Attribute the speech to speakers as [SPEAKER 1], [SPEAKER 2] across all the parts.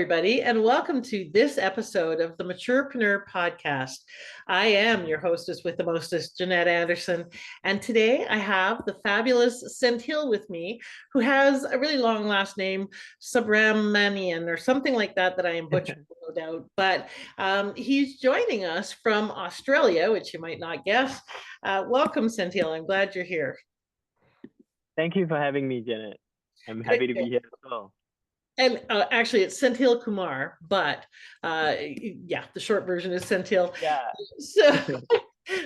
[SPEAKER 1] everybody, and welcome to this episode of the Maturepreneur Podcast. I am your hostess with the mostest, Jeanette Anderson, and today I have the fabulous Senthil with me, who has a really long last name, Subramanian, or something like that I am butchering, no doubt. But he's joining us from Australia, which you might not guess. Welcome, Senthil. I'm glad you're here.
[SPEAKER 2] Thank you for having me, Janet. I'm happy to be here as well.
[SPEAKER 1] And actually, it's Senthilkumar, but yeah, the short version is Senthil.
[SPEAKER 2] Yeah.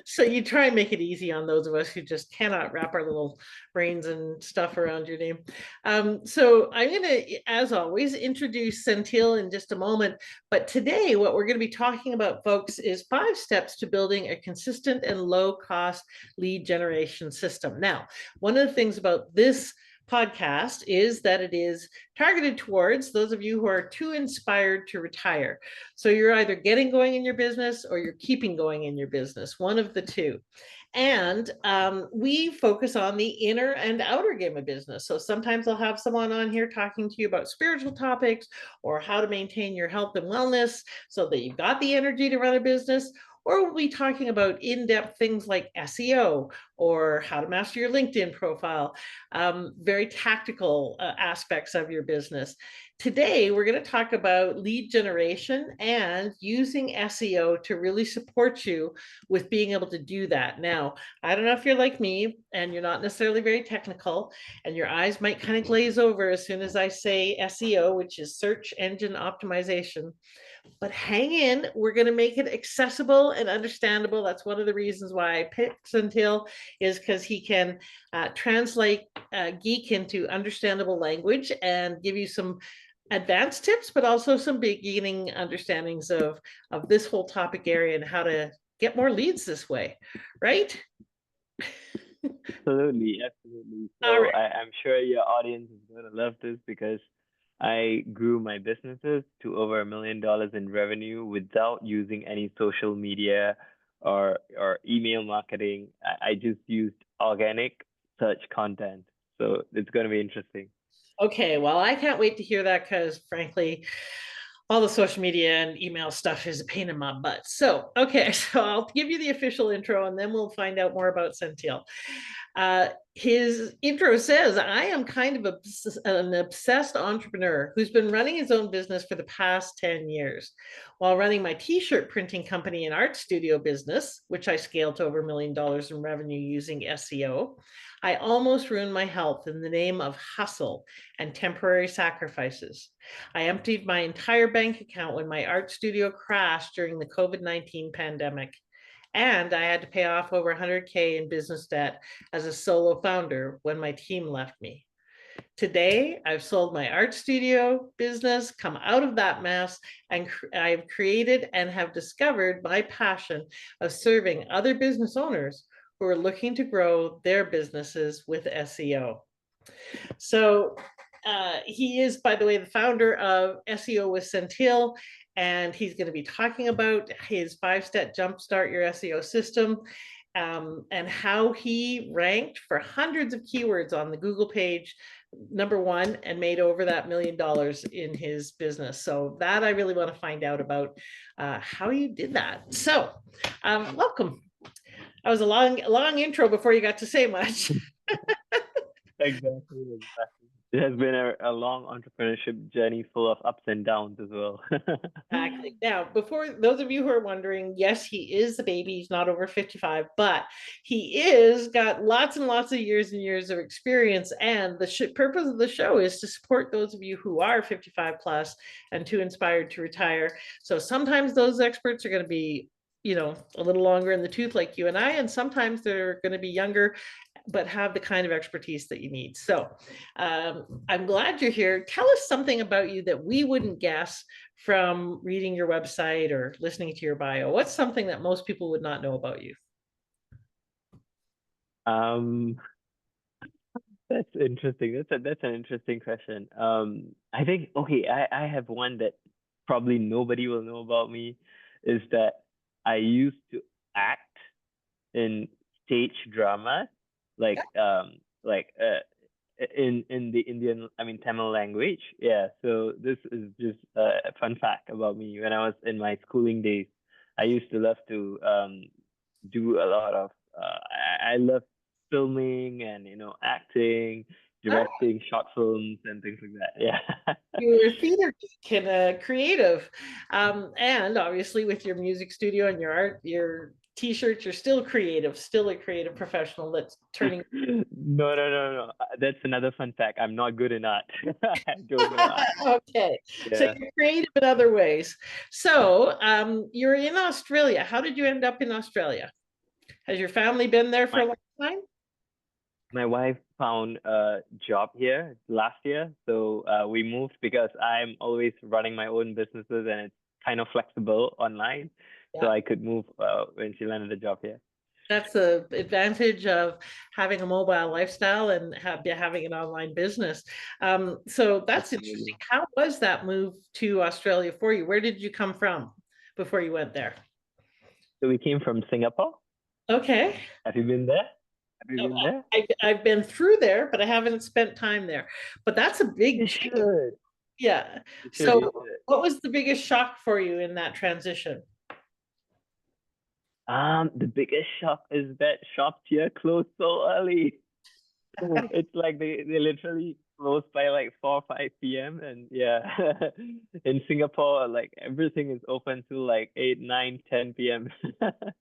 [SPEAKER 1] So you try and make it easy on those of us who just cannot wrap our little brains and stuff around your name. So I'm going to, as always, introduce Senthil in just a moment. But today, what we're going to be talking about, folks, is 5 steps to building a consistent and low-cost lead generation system. Now, one of the things about this podcast is that it is targeted towards those of you who are too inspired to retire. So you're either getting going in your business or you're keeping going in your business, one of the two. And we focus on the inner and outer game of business. So sometimes I'll have someone on here talking to you about spiritual topics or how to maintain your health and wellness so that you've got the energy to run a business. Or we'll be talking about in-depth things like SEO or how to master your LinkedIn profile, very tactical aspects of your business. Today, we're going to talk about lead generation and using SEO to really support you with being able to do that. Now, I don't know if you're like me and you're not necessarily very technical, and your eyes might kind of glaze over as soon as I say SEO, which is search engine optimization. But hang in, we're going to make it accessible and understandable. That's one of the reasons why I picked Senthil, is because he can translate geek into understandable language and give you some advanced tips, but also some beginning understandings of this whole topic area and how to get more leads this way, right?
[SPEAKER 2] Absolutely. So
[SPEAKER 1] All right.
[SPEAKER 2] I'm sure your audience is going to love this because I grew my businesses to over $1 million in revenue without using any social media or email marketing. I just used organic search content. So it's going to be interesting.
[SPEAKER 1] Okay, well, I can't wait to hear that because, frankly, all the social media and email stuff is a pain in my butt. So, okay, so I'll give you the official intro and then we'll find out more about Senthil. His intro says, I am kind of an obsessed entrepreneur who's been running his own business for the past 10 years. While running my t-shirt printing company and art studio business, which I scaled to over $1 million in revenue using SEO, I almost ruined my health in the name of hustle and temporary sacrifices. I emptied my entire bank account when my art studio crashed during the COVID-19 pandemic. And I had to pay off over 100K in business debt as a solo founder when my team left me. Today, I've sold my art studio business, come out of that mess, and I've created and have discovered my passion of serving other business owners who are looking to grow their businesses with SEO. So he is, by the way, the founder of SEO with Senthil, and he's going to be talking about his 5-step Jumpstart Your SEO system and how he ranked for hundreds of keywords on the Google page, #1, and made over that $1 million in his business. So that I really want to find out about how you did that. So welcome. That was a long intro before you got to say much.
[SPEAKER 2] Exactly. It has been a long entrepreneurship journey full of ups and downs as well.
[SPEAKER 1] Exactly. Now, before those of you who are wondering, yes, he is a baby. He's not over 55, but he is got lots and lots of years and years of experience. And the purpose of the show is to support those of you who are 55 plus and too inspired to retire. So sometimes those experts are going to be, you know, a little longer in the tooth like you and I, and sometimes they're going to be younger but have the kind of expertise that you need. So I'm glad you're here. Tell us something about you that we wouldn't guess from reading your website or listening to your bio. What's something that most people would not know about you?
[SPEAKER 2] That's interesting. That's an interesting question. I think I have one that probably nobody will know about me, is that I used to act in stage dramas, like in the Indian, I mean Tamil language. Yeah. So this is just a fun fact about me. When I was in my schooling days, I used to love to do a lot of. I love filming and acting, directing short films and things like that. Yeah.
[SPEAKER 1] You're a theater geek and a creative. And obviously with your music studio and your art, your t-shirts, you're still creative, still a creative professional that's turning.
[SPEAKER 2] No, no, no, no. That's another fun fact. I'm not good in art. I don't know art.
[SPEAKER 1] Okay, so
[SPEAKER 2] Yeah.
[SPEAKER 1] you're creative in other ways. So you're in Australia. How did you end up in Australia? Has your family been there for
[SPEAKER 2] My
[SPEAKER 1] a long time?
[SPEAKER 2] my wife found a job here last year, so we moved because I'm always running my own businesses and it's kind of flexible online, so
[SPEAKER 1] Yeah.
[SPEAKER 2] I could move when she landed a job here.
[SPEAKER 1] That's the advantage of having a mobile lifestyle and having an online business. So that's interesting.
[SPEAKER 2] Absolutely.
[SPEAKER 1] How was that move to Australia for you? Where did you come from before you went there?
[SPEAKER 2] So we came from Singapore.
[SPEAKER 1] Okay.
[SPEAKER 2] Have you been there? Have you
[SPEAKER 1] Oh,
[SPEAKER 2] been there?
[SPEAKER 1] I've been through there, but I haven't spent time there. But that's a
[SPEAKER 2] You
[SPEAKER 1] big change.
[SPEAKER 2] should.
[SPEAKER 1] Yeah.
[SPEAKER 2] You should.
[SPEAKER 1] So,
[SPEAKER 2] You should.
[SPEAKER 1] what was the biggest shock for you in that transition?
[SPEAKER 2] The biggest shock is that shops here close so early. It's like they literally close by like 4 5 p.m. and yeah. In Singapore like everything is open till like 8 9 10 p.m.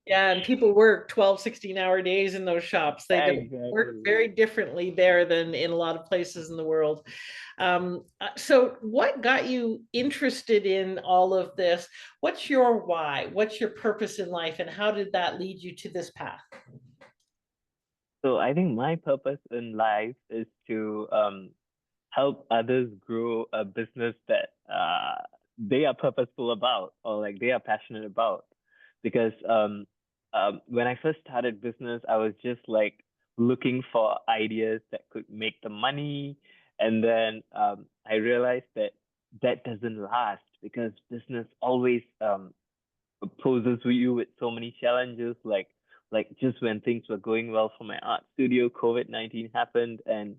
[SPEAKER 1] Yeah, and people work 12, 16-hour days in those shops. They don't work
[SPEAKER 2] Exactly.
[SPEAKER 1] very differently there than in a lot of places in the world. So, what got you interested in all of this? What's your why? What's your purpose in life? And how did that lead you to this path?
[SPEAKER 2] So I think my purpose in life is to help others grow a business that they are purposeful about or like they are passionate about. Because when I first started business, I was just like looking for ideas that could make the money, and then I realized that that doesn't last because business always poses you with so many challenges. Like just when things were going well for my art studio, COVID-19 happened, and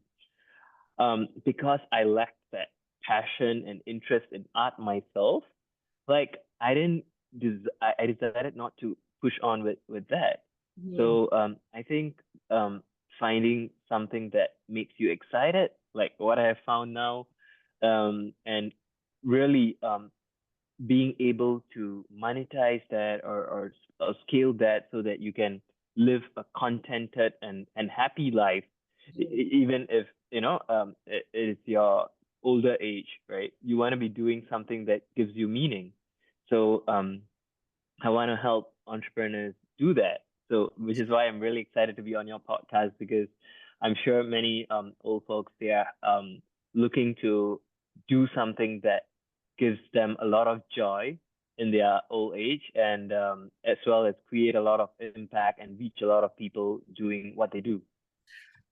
[SPEAKER 2] because I lacked that passion and interest in art myself, like I didn't I decided not to push on with that.
[SPEAKER 1] Hmm.
[SPEAKER 2] So I think finding something that makes you excited, like what I have found now, and really being able to monetize that or scale that so that you can live a contented and happy life, even if it is your older age, right? You want to be doing something that gives you meaning. So I want to help entrepreneurs do that. So, which is why I'm really excited to be on your podcast because I'm sure many old folks they are looking to do something that gives them a lot of joy in their old age and as well as create a lot of impact and reach a lot of people doing what they do.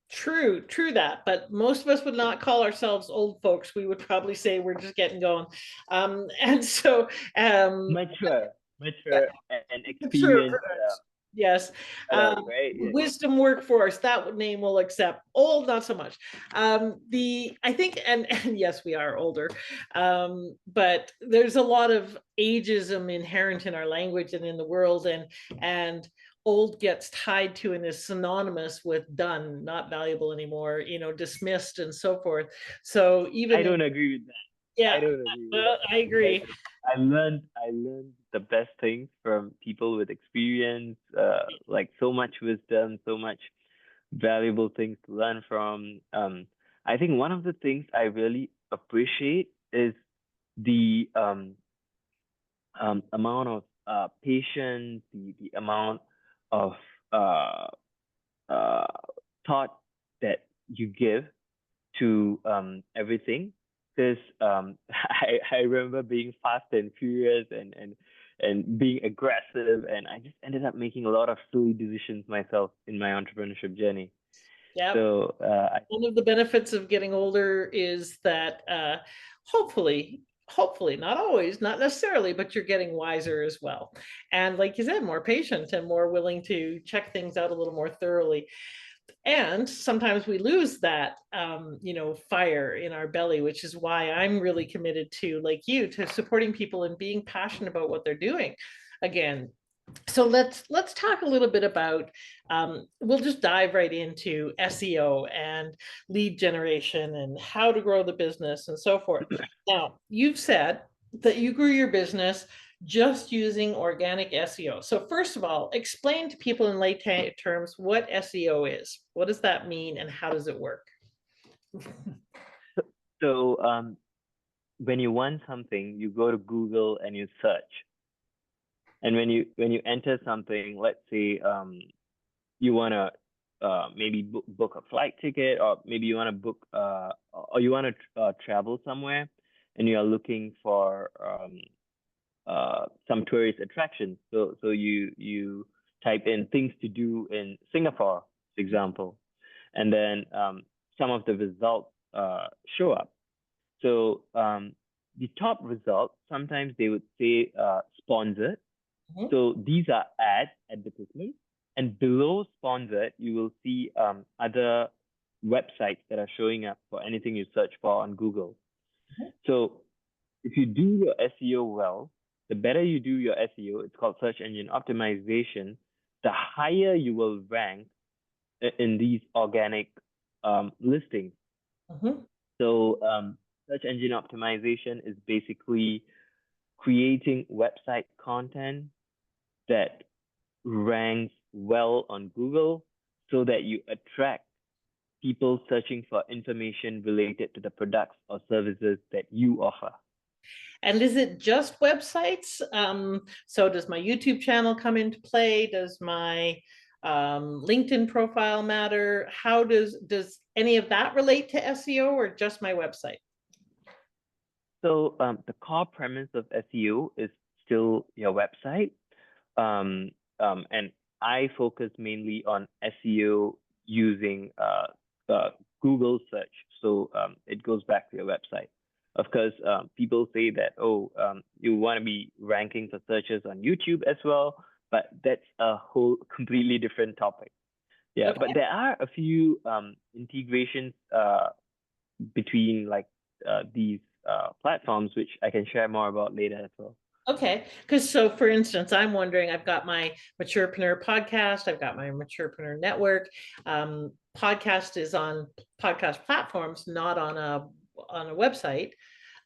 [SPEAKER 1] True, true that. But most of us would not call ourselves old folks. We would probably say we're just getting going. And so, um,
[SPEAKER 2] Mature,
[SPEAKER 1] yeah,
[SPEAKER 2] mature and
[SPEAKER 1] mature.
[SPEAKER 2] experienced
[SPEAKER 1] Yes.
[SPEAKER 2] adults, right? Yeah.
[SPEAKER 1] Wisdom workforce, that name we'll accept. Old, not so much. I think, and yes, we are older, but there's a lot of ageism inherent in our language and in the world, and old gets tied to and is synonymous with done, not valuable anymore, dismissed and so forth. So
[SPEAKER 2] I
[SPEAKER 1] even,
[SPEAKER 2] don't agree with that. I
[SPEAKER 1] yeah,
[SPEAKER 2] don't agree with
[SPEAKER 1] well,
[SPEAKER 2] that
[SPEAKER 1] I
[SPEAKER 2] because
[SPEAKER 1] agree.
[SPEAKER 2] I learned the best things from people with experience, like so much wisdom, so much valuable things to learn from. I think one of the things I really appreciate is the amount of patience, the amount of uh, uh, thought that you give to everything because I remember being fast and furious and being aggressive and I just ended up making a lot of silly decisions myself in my entrepreneurship journey.
[SPEAKER 1] Yep.
[SPEAKER 2] So
[SPEAKER 1] One of the benefits of getting older is that hopefully, not always, not necessarily, but you're getting wiser as well. And like you said, more patient and more willing to check things out a little more thoroughly. And sometimes we lose that, fire in our belly, which is why I'm really committed to, like you, to supporting people and being passionate about what they're doing. Again, so let's talk a little bit about, we'll just dive right into SEO and lead generation and how to grow the business and so forth. Now, you've said that you grew your business just using organic SEO. So first of all, explain to people in lay terms what SEO is. What does that mean and how does it work?
[SPEAKER 2] So when you want something, you go to Google and you search. And when you enter something, let's say you wanna maybe book a flight ticket, or maybe you wanna book or you wanna travel somewhere, and you are looking for some tourist attractions. So you type in things to do in Singapore, for example, and then some of the results show up. So the top results, sometimes they would say sponsored.
[SPEAKER 1] Mhm.
[SPEAKER 2] So these are ads, advertisements, and below sponsored, you will see other websites that are showing up for anything you search for on Google. So if you do your SEO well, the better you do your SEO, it's called search engine optimization, the higher you will rank in these organic listings.
[SPEAKER 1] Mhm.
[SPEAKER 2] So search engine optimization is basically creating website content that ranks well on Google so that you attract people searching for information related to the products or services that you offer.
[SPEAKER 1] And is it just websites? So does my YouTube channel come into play? Does my LinkedIn profile matter? How does any of that relate to SEO or just my website?
[SPEAKER 2] So the core premise of SEO is still your website. And I focus mainly on SEO using Google search. So it goes back to your website. Of course, people say that, oh, you want to be ranking for searches on YouTube as well, but that's a whole completely different topic. Yeah, but
[SPEAKER 1] Okay.
[SPEAKER 2] there are a few integrations between like these platforms, which I can share more about later as well.
[SPEAKER 1] Okay. Because so for instance, I'm wondering, I've got my Maturepreneur podcast, I've got my Maturepreneur network. Podcast is on podcast platforms, not on a website.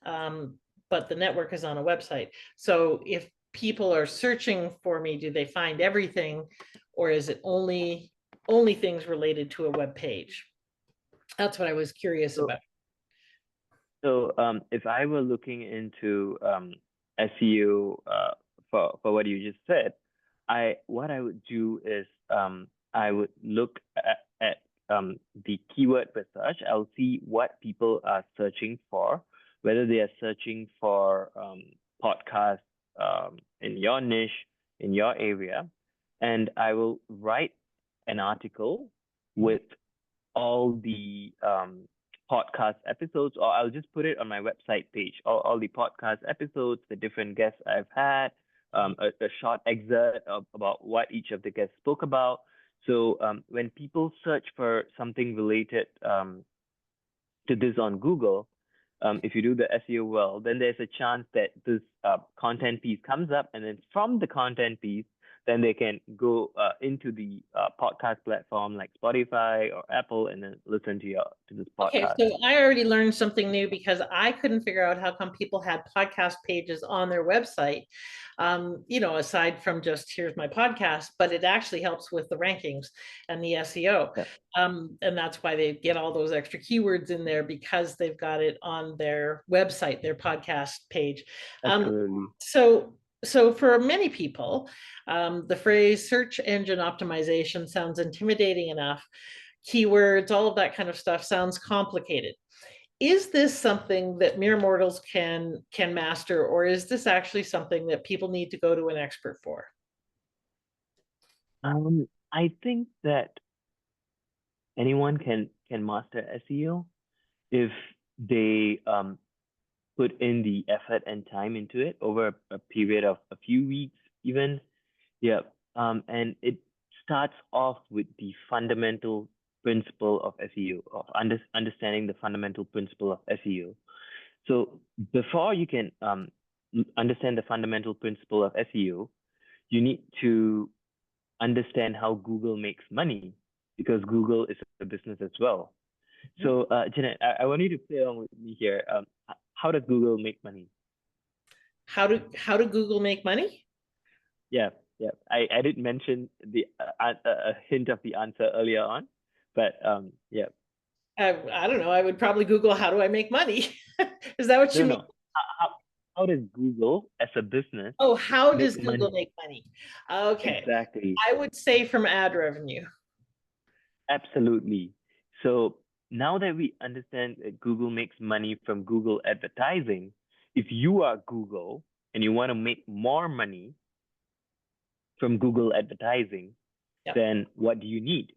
[SPEAKER 1] Um, but the network is on a website. So if people are searching for me, do they find everything, or is it only things related to a web page? That's what I was curious
[SPEAKER 2] So
[SPEAKER 1] about.
[SPEAKER 2] if I were looking into SEO for what you just said, what I would do is I would look at the keyword research. I'll see what people are searching for, whether they are searching for podcasts in your niche, in your area, and I will write an article
[SPEAKER 1] Mhm.
[SPEAKER 2] with all the podcast episodes, or I'll just put it on my website page. All the podcast episodes, the different guests I've had, a short excerpt about what each of the guests spoke about. So when people search for something related to this on Google, if you do the SEO well, then there's a chance that this content piece comes up, and then from the content piece, then they can go into the podcast platform like Spotify or Apple, and then listen to this
[SPEAKER 1] Okay,
[SPEAKER 2] podcast.
[SPEAKER 1] so I already learned something new because I couldn't figure out how come people had podcast pages on their website, aside from just here's my podcast, but it actually helps with the rankings and the SEO.
[SPEAKER 2] Yeah,
[SPEAKER 1] And that's why they get all those extra keywords in there because they've got it on their website, their podcast page. Um,
[SPEAKER 2] absolutely.
[SPEAKER 1] so, so for many people, the phrase search engine optimization sounds intimidating enough. Keywords, all of that kind of stuff sounds complicated. Is this something that mere mortals can master, or is this actually something that people need to go to an expert for?
[SPEAKER 2] I think that anyone can master SEO if they put in the effort and time into it over a period of a few weeks, even. Yeah. And it starts off with the fundamental principle of SEO, of understanding the fundamental principle of SEO. So before you can understand the fundamental principle of SEO, you need to understand how Google makes money, because Google is a business as well. So, Jeanette, I want you to play along with me here. How does Google make money?
[SPEAKER 1] How do Google make money?
[SPEAKER 2] Yeah, yeah. I did mention the a hint of the answer earlier on, but yeah.
[SPEAKER 1] I don't know. I would probably Google how do I make money? Is that what
[SPEAKER 2] No,
[SPEAKER 1] you mean?
[SPEAKER 2] no. How does Google as a business
[SPEAKER 1] Oh, how
[SPEAKER 2] make
[SPEAKER 1] does Google
[SPEAKER 2] money?
[SPEAKER 1] make money? Okay.
[SPEAKER 2] Exactly.
[SPEAKER 1] I would say from ad revenue.
[SPEAKER 2] Absolutely. So now that we understand that Google makes money from Google advertising, if you are Google and you want to make more money from Google advertising,
[SPEAKER 1] Yep.
[SPEAKER 2] then what do you need?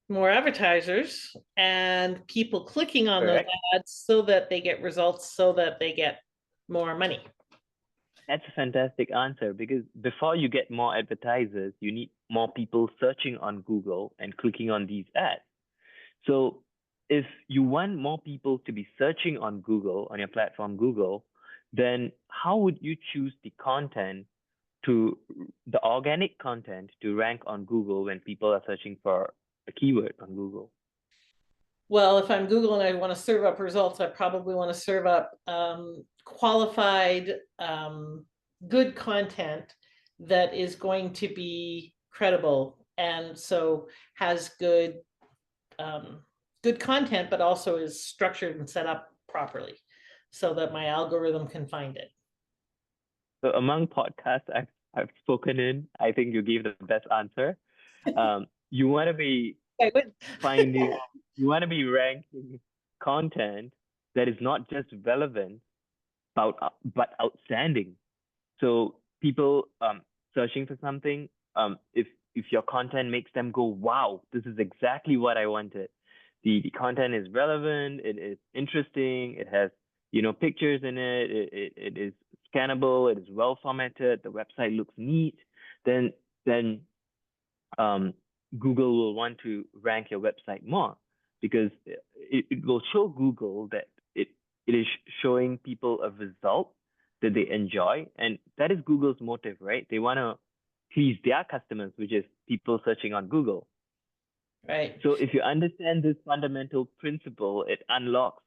[SPEAKER 1] More advertisers and people clicking on those
[SPEAKER 2] Correct?
[SPEAKER 1] ads so that they get results, so that they get more money.
[SPEAKER 2] That's a fantastic answer, because before you get more advertisers, you need more people searching on Google and clicking on these ads. So if you want more people to be searching on Google, on your platform Google, then how would you choose to the organic content to rank on Google when people are searching for a keyword on Google?
[SPEAKER 1] Well, if I'm Google and I want to serve up results, I probably want to serve up qualified, good content that is going to be credible, and so has good content, but also is structured and set up properly so that my algorithm can find it.
[SPEAKER 2] So among podcasts I've spoken in, I think you gave the best answer. You want to be
[SPEAKER 1] I would.
[SPEAKER 2] finding, you want to be ranking content that is not just relevant, but outstanding. So people searching for something, if your content makes them go, wow, this is exactly what I wanted. The content is relevant, it is interesting, it has, pictures in it, it is scannable, it is well formatted, the website looks neat, then um, Google will want to rank your website more, because it will show Google that it is showing people a result that they enjoy. And that is Google's motive, right? They want to please their customers, which is people searching on Google.
[SPEAKER 1] Right.
[SPEAKER 2] So if you understand this fundamental principle, it unlocks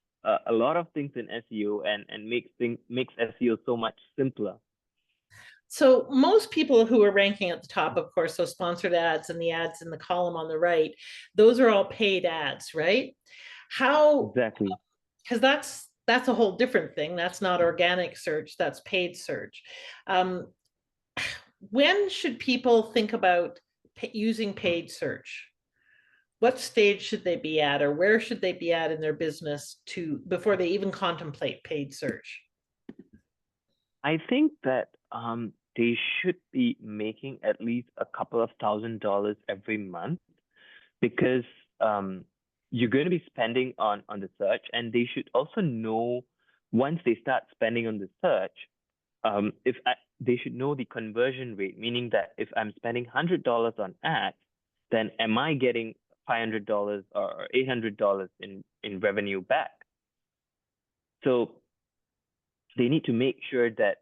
[SPEAKER 2] a lot of things in SEO, and makes SEO so much simpler.
[SPEAKER 1] So most people who are ranking at the top, of course, so sponsored ads and the ads in the column on the right, those are all paid ads, right? How,
[SPEAKER 2] Exactly.
[SPEAKER 1] because that's a whole different thing. That's not organic search, that's paid search. Um, when should people think about using paid search? What stage should they be at, or where should they be at in their business to before they even contemplate paid search?
[SPEAKER 2] I think that they should be making at least a couple of $1,000 every month, because um, you're going to be spending on the search, and they should also know, once they start spending on the search, if they should know the conversion rate, meaning that if I'm spending $100 on ads, then am I getting $500 or $800 in revenue back? So they need to make sure that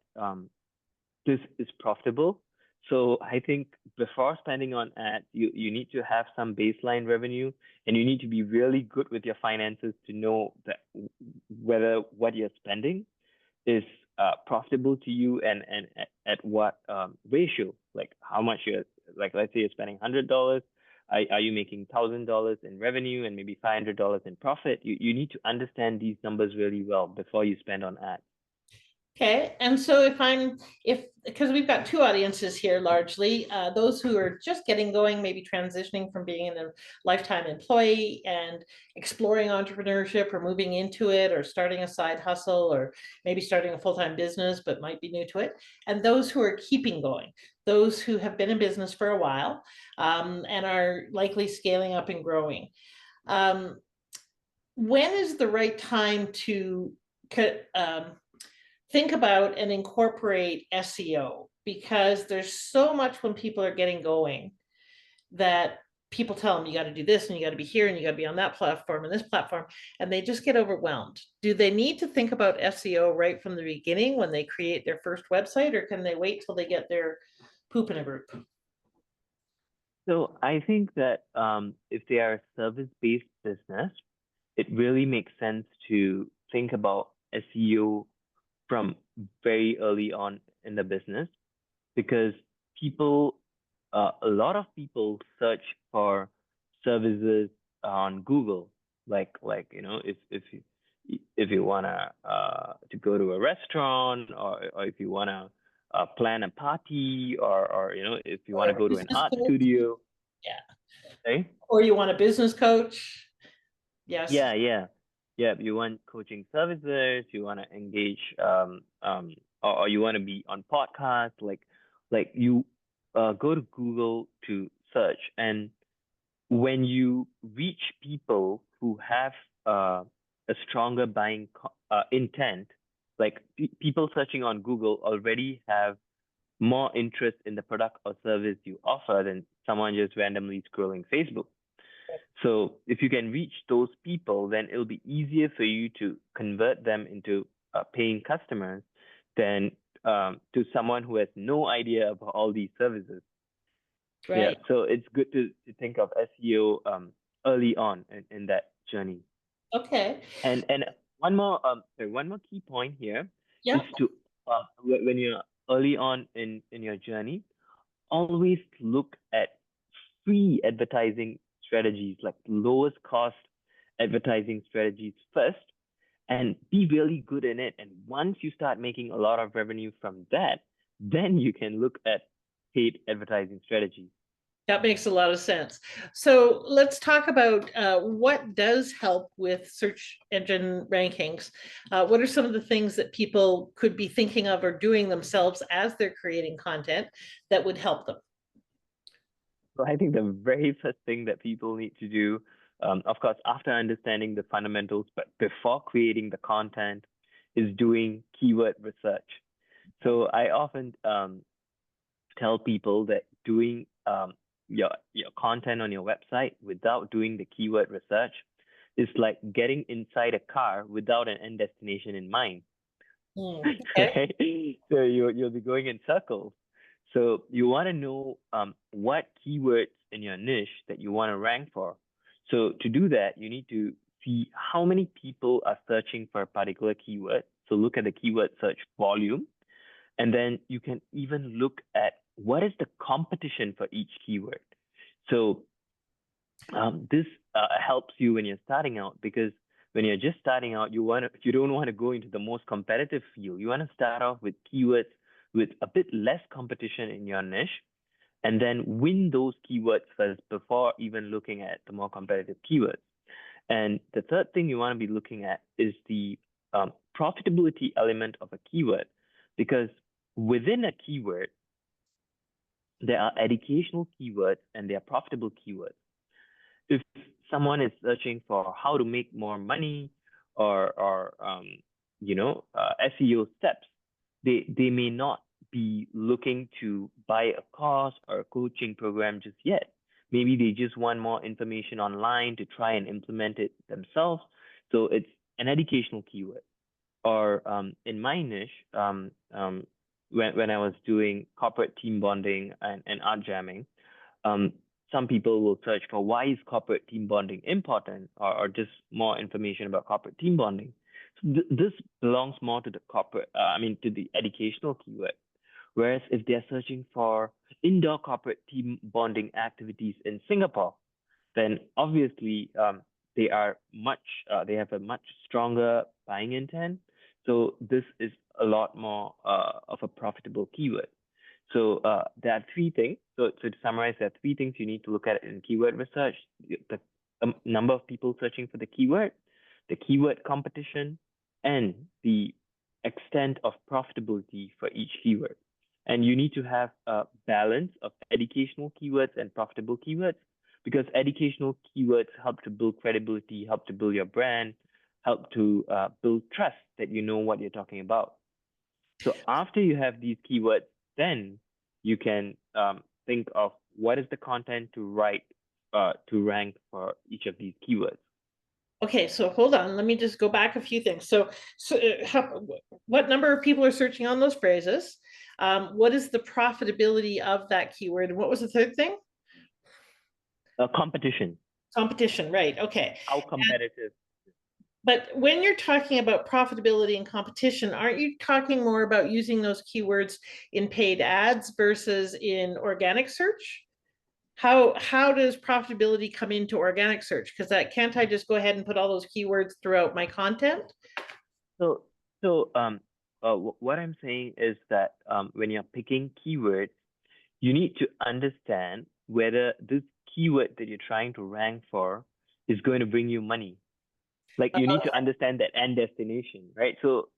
[SPEAKER 2] this is profitable. So I think before spending on ads, you need to have some baseline revenue, and you need to be really good with your finances to know that whether what you're spending is profitable to you, and at what ratio, like how much you're, like, let's say you're spending $100, are you making $1,000 in revenue and maybe $500 in profit? You need to understand these numbers really well before you spend on ads.
[SPEAKER 1] Okay, and so if because we've got two audiences here largely, those who are just getting going, maybe transitioning from being a lifetime employee and exploring entrepreneurship, or moving into it, or starting a side hustle, or maybe starting a full-time business but might be new to it, and those who are keeping going, those who have been in business for a while, and are likely scaling up and growing. Um, when is the right time to um, think about and incorporate SEO? Because there's so much when people are getting going that people tell them you got to do this and you got to be here and you got to be on that platform and this platform, and they just get overwhelmed. Do they need to think about SEO right from the beginning when they create their first website, or can they wait till they get their poop in a group?
[SPEAKER 2] So I think that if they are a service-based business, it really makes sense to think about SEO from very early on in the business, because people, a lot of people search for services on Google, like if you wanna to go to a restaurant, or if you wanna plan a party, or if you
[SPEAKER 1] Or
[SPEAKER 2] wanna
[SPEAKER 1] a
[SPEAKER 2] go to an
[SPEAKER 1] business
[SPEAKER 2] art
[SPEAKER 1] coach?
[SPEAKER 2] studio,
[SPEAKER 1] Yeah.
[SPEAKER 2] right?
[SPEAKER 1] Or you want a business coach? Yes.
[SPEAKER 2] Yeah, yeah, yeah. You want coaching services, you want to engage, or you want to be on podcasts, like you go to Google to search, and when you reach people who have a stronger buying intent, like people searching on Google already have more interest in the product or service you offer than someone just randomly scrolling Facebook. So if you can reach those people, then it'll be easier for you to convert them into paying customers than to someone who has no idea about all these services. Yeah,
[SPEAKER 1] Right.
[SPEAKER 2] so it's good to think of SEO early on in that journey.
[SPEAKER 1] Okay.
[SPEAKER 2] And one more key point here is
[SPEAKER 1] Yeah.
[SPEAKER 2] to when you're early on in your journey, always look at free advertising strategies, like lowest cost advertising strategies first, and be really good in it. And once you start making a lot of revenue from that, then you can look at paid advertising strategies.
[SPEAKER 1] That makes a lot of sense. So let's talk about what does help with search engine rankings. What are some of the things that people could be thinking of or doing themselves as they're creating content that would help them?
[SPEAKER 2] So I think the very first thing that people need to do, of course, after understanding the fundamentals, but before creating the content, is doing keyword research. So I often tell people that doing your content on your website without doing the keyword research is like getting inside a car without an end destination in mind.
[SPEAKER 1] Okay.
[SPEAKER 2] Right? So you'll be going in circles. So you want to know what keywords in your niche that you want to rank for. So to do that, you need to see how many people are searching for a particular keyword. So look at the keyword search volume, and then you can even look at what is the competition for each keyword. So this helps you when you're starting out, because when you're just starting out, you don't want to go into the most competitive field. You want to start off with keywords with a bit less competition in your niche, and then win those keywords first before even looking at the more competitive keywords. And the third thing you want to be looking at is the profitability element of a keyword, because within a keyword, there are educational keywords and there are profitable keywords. If someone is searching for how to make more money, or SEO steps, they may not be looking to buy a course or a coaching program just yet. Maybe they just want more information online to try and implement it themselves. So it's an educational keyword. Or in my niche, when I was doing corporate team bonding and art jamming, um, some people will search for why is corporate team bonding important, or just more information about corporate team bonding. So this belongs more to the to the educational keyword. Whereas if they're searching for indoor corporate team bonding activities in Singapore, then obviously they have a much stronger buying intent. So this is a lot more of a profitable keyword. So there are three things. So to summarize, there are three things you need to look at in keyword research: the number of people searching for the keyword competition, and the extent of profitability for each keyword. And you need to have a balance of educational keywords and profitable keywords, because educational keywords help to build credibility, help to build your brand, help to build trust that you know what you're talking about. So after you have these keywords, then you can think of what is the content to write to rank for each of these keywords.
[SPEAKER 1] Okay, so hold on. Let me just go back a few things. So, what number of people are searching on those phrases? What is the profitability of that keyword? And what was the third thing?
[SPEAKER 2] Competition.
[SPEAKER 1] Competition, right? Okay.
[SPEAKER 2] How competitive?
[SPEAKER 1] But when you're talking about profitability and competition, aren't you talking more about using those keywords in paid ads versus in organic search? How does profitability come into organic search? Because that can't I just go ahead and put all those keywords throughout my content?
[SPEAKER 2] So, so what I'm saying is that when you're picking keywords, you need to understand whether this keyword that you're trying to rank for is going to bring you money. Like you need to understand that end destination, right? So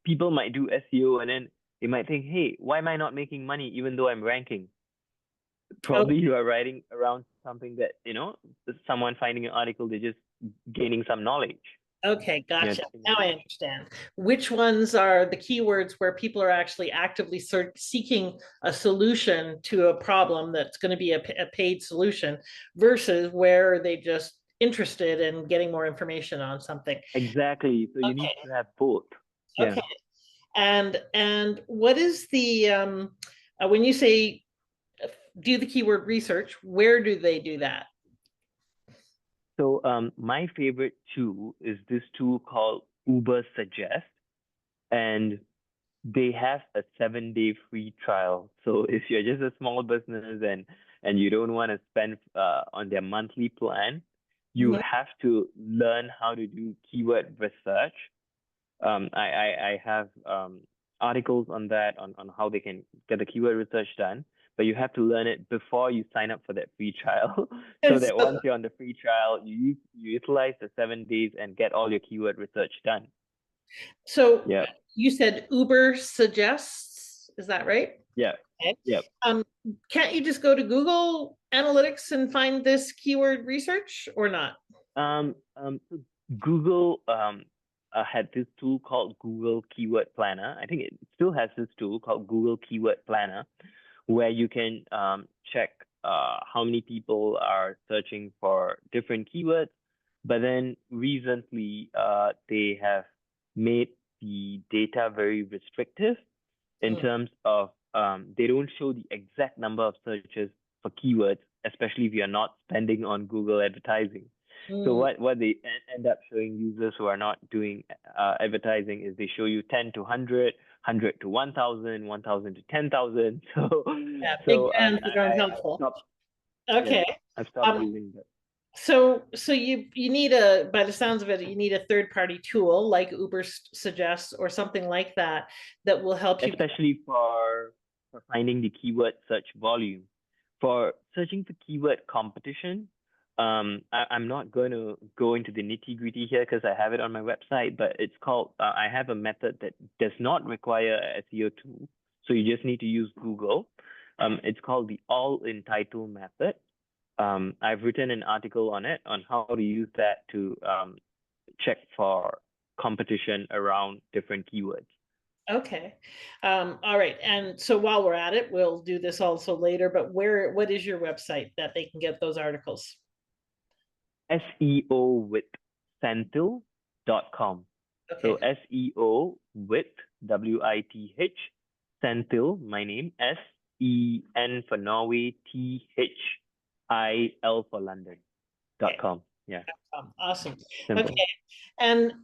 [SPEAKER 2] people might do SEO and then they might think, hey, why am I not making money even though I'm ranking? Probably you are writing around something that, someone finding an article, they're just gaining some knowledge.
[SPEAKER 1] Okay,
[SPEAKER 2] Yeah.
[SPEAKER 1] gotcha. Now I understand. Which ones are the keywords where people are actually actively seeking a solution to a problem that's going to be a paid solution versus where are they just interested in getting more information on something?
[SPEAKER 2] Exactly. So you need
[SPEAKER 1] Okay,
[SPEAKER 2] to have both. Yeah.
[SPEAKER 1] okay. And what is the when you say do the keyword research, where do they do that?
[SPEAKER 2] So my favorite tool is this tool called Uber Suggest, and they have a 7-day free trial. So if you're just a small business and you don't want to spend on their monthly plan, you
[SPEAKER 1] Mhm.
[SPEAKER 2] have to learn how to do keyword research. I have articles on that on how they can get the keyword research done, but you have to learn it before you sign up for that free trial, so that
[SPEAKER 1] So,
[SPEAKER 2] once you're on the free trial, you utilize the 7 days and get all your keyword research done.
[SPEAKER 1] so
[SPEAKER 2] Yeah,
[SPEAKER 1] you said Uber suggests, is that right?
[SPEAKER 2] yeah,
[SPEAKER 1] Okay.
[SPEAKER 2] yeah.
[SPEAKER 1] Um, can't you just go to Google Analytics and find this keyword research or not?
[SPEAKER 2] So Google had this tool called Google Keyword Planner. I think it still has this tool called Google Keyword Planner, where you can check how many people are searching for different keywords. But then recently, they have made the data very restrictive in
[SPEAKER 1] Mm,
[SPEAKER 2] terms of they don't show the exact number of searches for keywords, especially if you're not spending on Google advertising. So
[SPEAKER 1] mm,
[SPEAKER 2] what they end up showing users who are not doing advertising is they show you 10 to 100, 100 to 1,000, 1,000 to 10,000. So
[SPEAKER 1] yeah, big
[SPEAKER 2] so
[SPEAKER 1] bands that aren't
[SPEAKER 2] I
[SPEAKER 1] helpful.
[SPEAKER 2] stopped. Yeah,
[SPEAKER 1] Okay.
[SPEAKER 2] I've stopped
[SPEAKER 1] Um,
[SPEAKER 2] using that.
[SPEAKER 1] so you need a, by the sounds of it, you need a third party tool like Uber suggests or something like that that will help you.
[SPEAKER 2] Especially for finding the keyword search volume. For searching for keyword competition, I'm not going to go into the nitty gritty here because I have it on my website, but it's called, I have a method that does not require a SEO tool. So you just need to use Google. It's called the all in title method. I've written an article on it on how to use that to check for competition around different keywords.
[SPEAKER 1] Okay. All right. And so while we're at it, we'll do this also later, but what is your website that they can get those articles?
[SPEAKER 2] SEO with Senthil.com. So
[SPEAKER 1] Okay.
[SPEAKER 2] SEO with WITH Senthil, my name, SEN for Norway, THIL for London dot
[SPEAKER 1] Okay.
[SPEAKER 2] com. Yeah,
[SPEAKER 1] Awesome.
[SPEAKER 2] simple.
[SPEAKER 1] Okay. And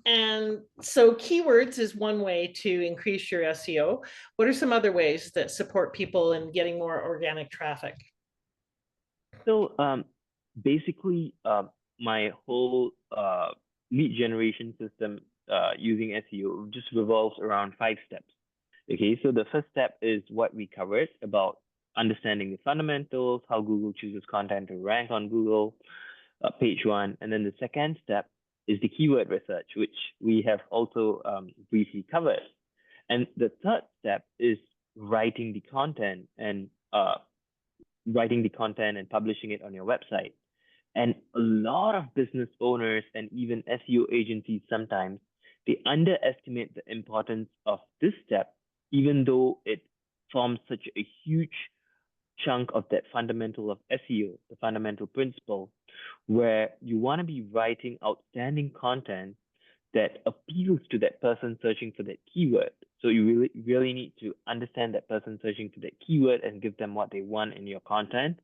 [SPEAKER 1] so keywords is one way to increase your SEO. What are some other ways that support people in getting more organic traffic?
[SPEAKER 2] So basically, my whole lead generation system using SEO just revolves around 5 steps. Okay, so the first step is what we covered about understanding the fundamentals, how Google chooses content to rank on Google, page one. And then the second step is the keyword research, which we have also briefly covered. And the third step is writing the content and publishing it on your website. And a lot of business owners and even SEO agencies sometimes they underestimate the importance of this step, even though it forms such a huge chunk of that fundamental of SEO, the fundamental principle, where you want to be writing outstanding content that appeals to that person searching for that keyword. So you really need to understand that person searching for that keyword and give them what they want in your content.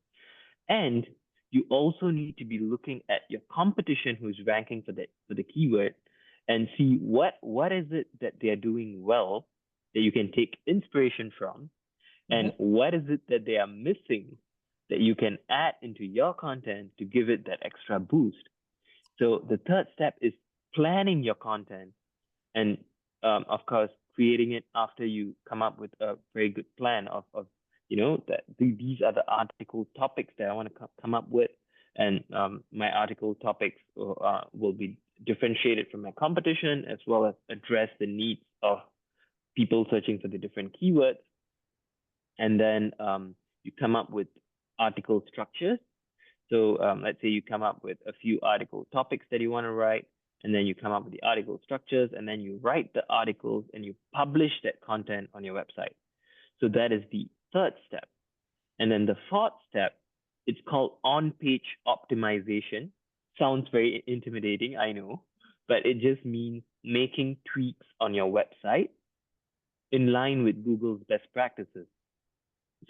[SPEAKER 2] And you also need to be looking at your competition who's ranking for the keyword and see what is it that they're doing well that you can take inspiration from, and what is it that they are missing that you can add into your content to give it that extra boost. So the third step is planning your content, and of course creating it after you come up with a very good plan of that these are the article topics that I want to come up with, and my article topics will be differentiated from my competition, as well as address the needs of people searching for the different keywords. And then you come up with article structures. So let's say you come up with a few article topics that you want to write, and then you come up with the article structures, and then you write the articles and you publish that content on your website. So that is the third step. And then the fourth step, it's called on-page optimization. Sounds very intimidating, I know, but it just means making tweaks on your website in line with Google's best practices.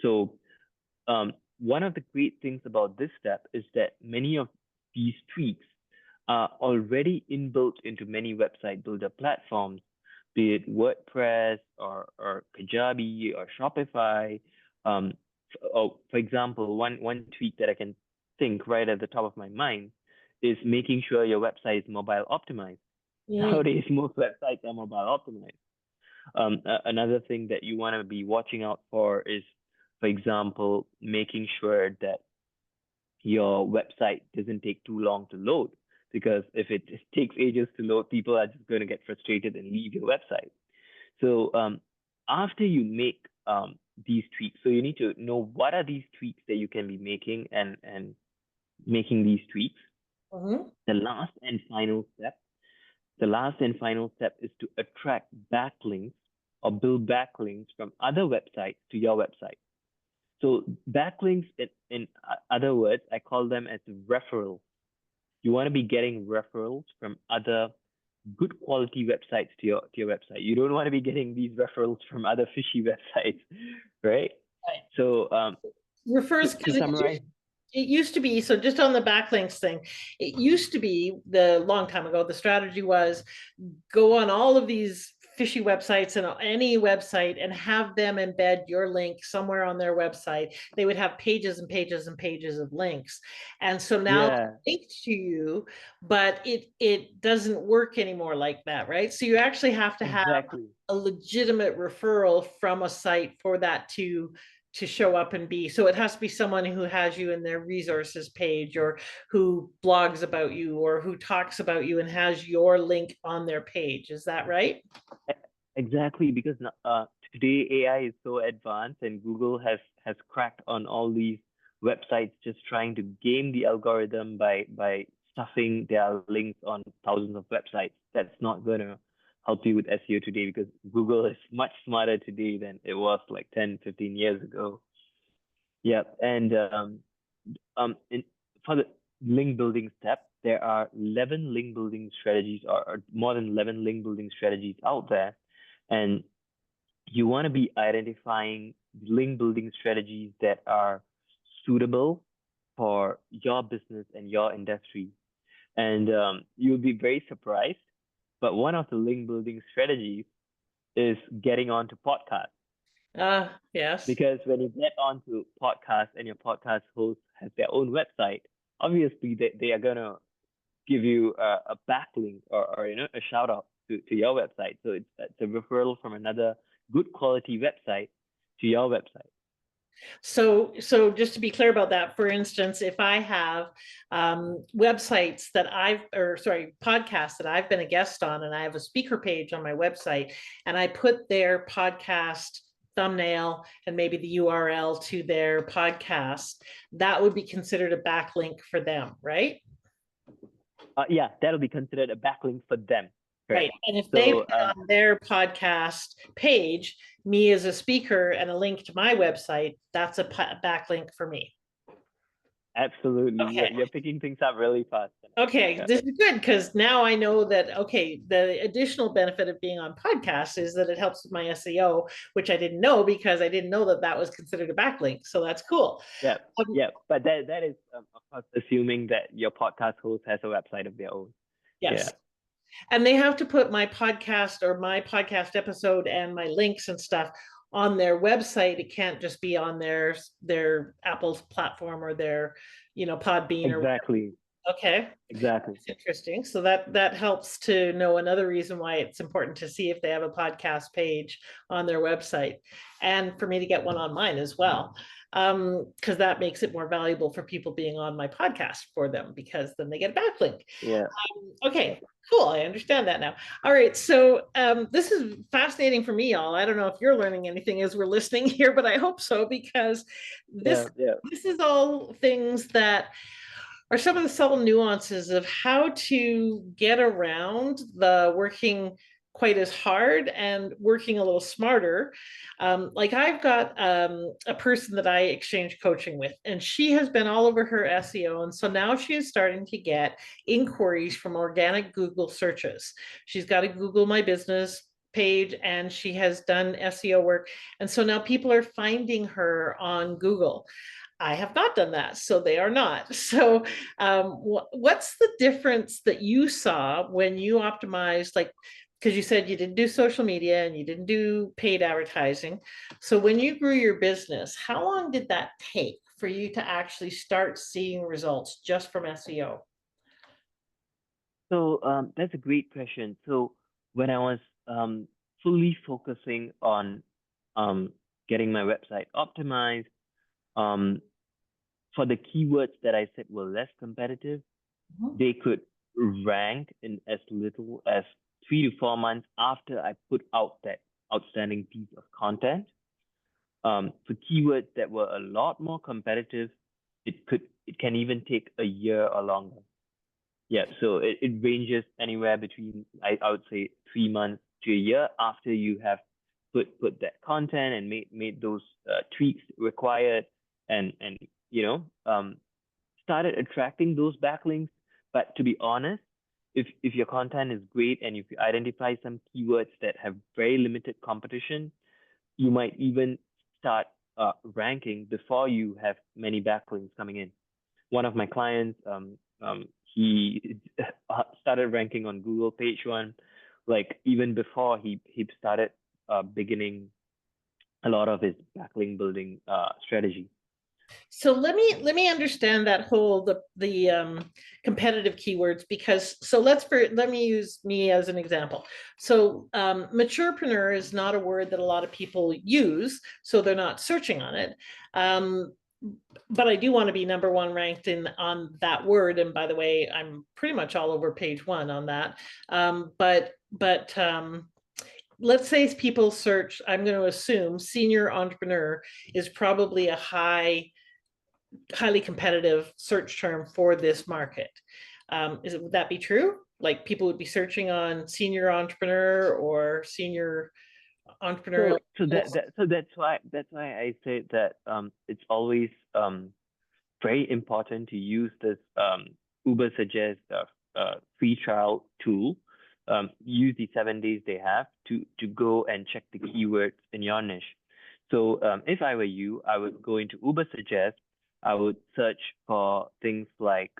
[SPEAKER 2] So one of the great things about this step is that many of these tweaks are already inbuilt into many website builder platforms, be it WordPress or Kajabi or Shopify. For example, one tweak that I can think right at the top of my mind is making sure your website is mobile optimized. Nowadays, most websites are mobile optimized. Another thing that you want to be watching out for is, for example, making sure that your website doesn't take too long to load, because if it takes ages to load, people are just going to get frustrated and leave your website. So after you make these tweaks, so you need to know what are these tweaks that you can be making, and making these tweaks. The last and final step is to attract backlinks or build backlinks from other websites to your website. So backlinks, in other words, I call them as referrals. You want to be getting referrals from other good quality websites to your website. You don't want to be getting these referrals from other fishy websites, right? So
[SPEAKER 1] refers
[SPEAKER 2] to summarize.
[SPEAKER 1] It used to be, so just on the backlinks thing, it used to be the long time ago, the strategy was go on all of these fishy websites and any website and have them embed your link somewhere on their website. They would have pages and pages and pages of links. And so now linked to you, but it doesn't work anymore like that, right? So you actually have to have a legitimate referral from a site for that to show up and be. So it has to be someone who has you in their resources page, or who blogs about you, or who talks about you and has your link on their page. Is that right?
[SPEAKER 2] Exactly, because today AI is so advanced, and Google has cracked on all these websites just trying to game the algorithm by stuffing their links on thousands of websites. That's not going to help you with SEO today, because Google is much smarter today than it was like 10, 15 years ago. Yeah, and for the link building step, there are 11 link building strategies, or more than 11 link building strategies out there. And you want to be identifying link building strategies that are suitable for your business and your industry. And you'll be very surprised, but one of the link building strategies is getting onto podcasts.
[SPEAKER 1] Yes.
[SPEAKER 2] Because when you get onto podcasts and your podcast host has their own website, obviously they are gonna give you a backlink, or a shout out to your website. So it's a referral from another good quality website to your website.
[SPEAKER 1] So just to be clear about that, for instance, if I have websites that podcasts that I've been a guest on, and I have a speaker page on my website, and I put their podcast thumbnail and maybe the URL to their podcast, that would be considered a backlink for them, right?
[SPEAKER 2] Yeah, that'll be considered a backlink for them.
[SPEAKER 1] Right.
[SPEAKER 2] Correct.
[SPEAKER 1] And if they
[SPEAKER 2] So
[SPEAKER 1] put on their podcast page, me as a speaker and a link to my website, that's a backlink for me.
[SPEAKER 2] absolutely,
[SPEAKER 1] Okay.
[SPEAKER 2] you're picking things up really fast.
[SPEAKER 1] Okay,
[SPEAKER 2] Yeah.
[SPEAKER 1] this is good because now I know that, okay, the additional benefit of being on podcasts is that it helps with my SEO, which I didn't know because I didn't know that that was considered a backlink. So that's cool.
[SPEAKER 2] Yeah.
[SPEAKER 1] Um,
[SPEAKER 2] Yeah. But that is of course assuming that your podcast host has a website of their own. Yeah.
[SPEAKER 1] yes. And they have to put my podcast or my podcast episode and my links and stuff on their website. It can't just be on their Apple's platform or their, Podbean or whatever.
[SPEAKER 2] Exactly.
[SPEAKER 1] Okay.
[SPEAKER 2] Exactly.
[SPEAKER 1] It's interesting. So that helps to know another reason why it's important to see if they have a podcast page on their website, and for me to get one on mine as well, because that makes it more valuable for people being on my podcast for them, because then they get a backlink.
[SPEAKER 2] Yeah.
[SPEAKER 1] Okay, cool. I understand that now. All right. So this is fascinating for me, y'all. I don't know if you're learning anything as we're listening here, but I hope so, because this
[SPEAKER 2] Yeah. Yeah.
[SPEAKER 1] this is all things that are some of the subtle nuances of how to get around the working quite as hard and working a little smarter. Like I've got a person that I exchange coaching with, and she has been all over her SEO. And so now she is starting to get inquiries from organic Google searches. She's got a Google My Business page and she has done SEO work. And so now people are finding her on Google. I have not done that, so they are not. So, what's the difference that you saw when you optimized, like, because you said you didn't do social media and you didn't do paid advertising. So, when you grew your business, how long did that take for you to actually start seeing results just from SEO?
[SPEAKER 2] So that's a great question. So when I was fully focusing on um getting my website optimized, um for the keywords that I said were less competitive,
[SPEAKER 1] Mhm.
[SPEAKER 2] they could rank in as little as 3 to 4 months after I put out that outstanding piece of content. For keywords that were a lot more competitive, it can even take a year or longer. Yeah, so it ranges anywhere between I would say 3 months to a year after you have put that content and made those tweaks required and you know started attracting those backlinks. But to be honest, if your content is great and if you identify some keywords that have very limited competition, you might even start ranking before you have many backlinks coming in. One of my clients, he started ranking on Google page one, like even before he started beginning a lot of his backlink building strategy.
[SPEAKER 1] So let me understand that whole the competitive keywords, because so let me use me as an example. So maturepreneur is not a word that a lot of people use, so they're not searching on it. Um, but I do want to be number one ranked in on that word. And by the way, I'm pretty much all over page one on that. But let's say people search, I'm going to assume senior entrepreneur is probably a highly competitive search term for this market. Would that be true? Like people would be searching on senior entrepreneur or senior entrepreneurial.
[SPEAKER 2] So that's why I say that it's always very important to use this Uber suggest free trial tool. Use the 7 days they have to go and check the keywords in your niche. So if I were you, I would go into Uber suggest. I would search for things like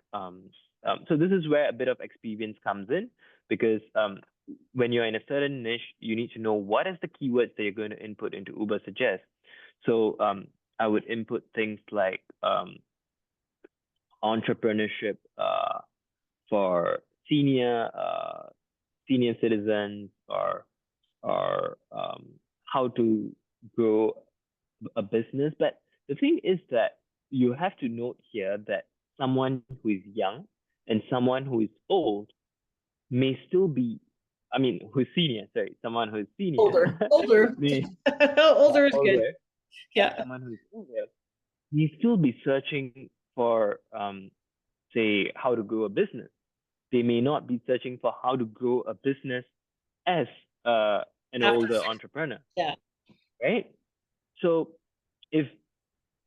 [SPEAKER 2] so this is where a bit of experience comes in, because when you're in a certain niche, you need to know what is the keywords that you're going to input into Uber suggest. So I would input things like entrepreneurship for senior citizens, or how to grow a business. But the thing is that you have to note here that someone who is young and someone who is old may still be, I mean, who's senior, sorry, someone who is senior
[SPEAKER 1] Older,
[SPEAKER 2] may,
[SPEAKER 1] older is good.
[SPEAKER 2] older, and
[SPEAKER 1] Yeah.
[SPEAKER 2] someone who is older may still be searching for, say, how to grow a business. They may not be searching for how to grow a business as an
[SPEAKER 1] After,
[SPEAKER 2] older entrepreneur,
[SPEAKER 1] yeah.
[SPEAKER 2] right? So if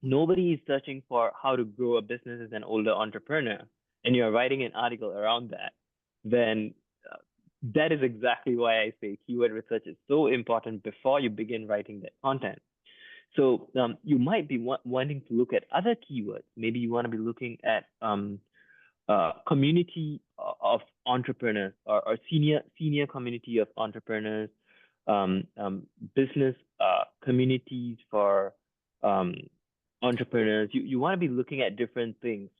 [SPEAKER 2] nobody is searching for how to grow a business as an older entrepreneur, and you're writing an article around that, then that is exactly why I say keyword research is so important before you begin writing that content. So you might be wanting to look at other keywords. Maybe you want to be looking at community of entrepreneurs, or senior community of entrepreneurs, business communities for um, entrepreneurs. You want to be looking at different things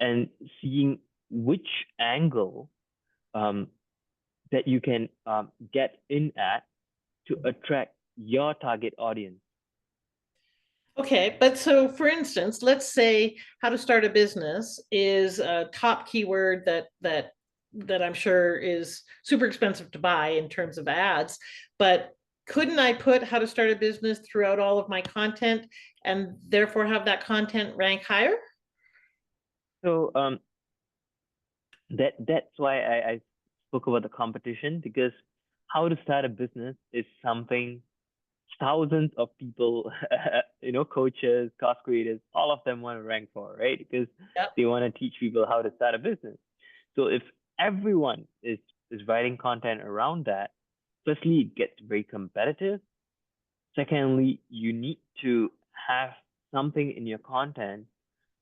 [SPEAKER 2] and seeing which angle um, that you can get in at to attract your target audience.
[SPEAKER 1] Okay, but so for instance, let's say how to start a business is a top keyword that I'm sure is super expensive to buy in terms of ads, but couldn't I put how to start a business throughout all of my content and therefore have that content rank higher?
[SPEAKER 2] So that's why I spoke about the competition, because how to start a business is something thousands of people, coaches, course creators, all of them want to rank for, right? Because
[SPEAKER 1] Yep.
[SPEAKER 2] they want to teach people how to start a business. So if everyone is writing content around that, firstly, it gets very competitive. Secondly, you need to have something in your content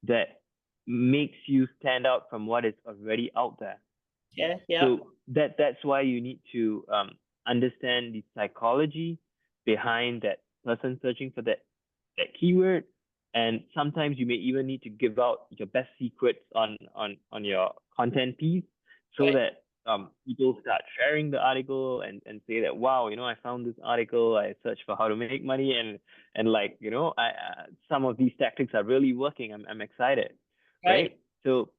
[SPEAKER 2] that makes you stand out from what is already out there.
[SPEAKER 1] Yeah, yeah.
[SPEAKER 2] So that's why you need to understand the psychology behind that person searching for that keyword, and sometimes you may even need to give out your best secrets on your content piece, so
[SPEAKER 1] Right,
[SPEAKER 2] that people start sharing the article and say that, wow, I found this article, I searched for how to make money, and like, I some of these tactics are really working. I'm excited,
[SPEAKER 1] right.
[SPEAKER 2] right? So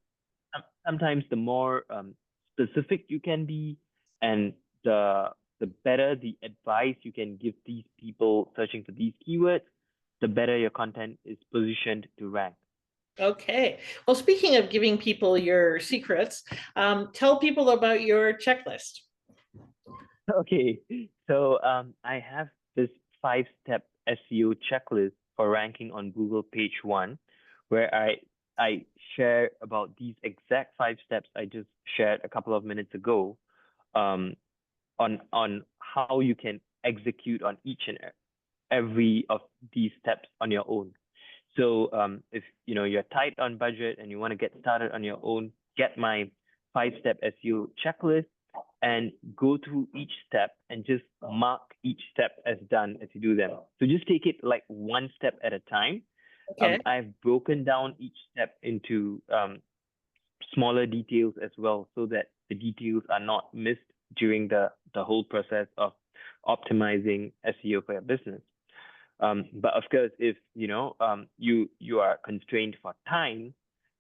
[SPEAKER 2] sometimes the more specific you can be, and the better the advice you can give these people searching for these keywords, the better your content is positioned to rank.
[SPEAKER 1] Okay. Well, speaking of giving people your secrets, tell people about your checklist.
[SPEAKER 2] Okay, so I have this 5-step SEO checklist for ranking on Google page one, where I share about these exact 5 steps I just shared a couple of minutes ago, um, on how you can execute on each and every of these steps on your own. So if you're tight on budget and you want to get started on your own, get my 5-step SEO checklist and go through each step and just mark each step as done as you do them. So just take it like one step at a time.
[SPEAKER 1] Okay.
[SPEAKER 2] I've broken down each step into smaller details as well, so that the details are not missed during the whole process of optimizing SEO for your business. But of course, if you are constrained for time,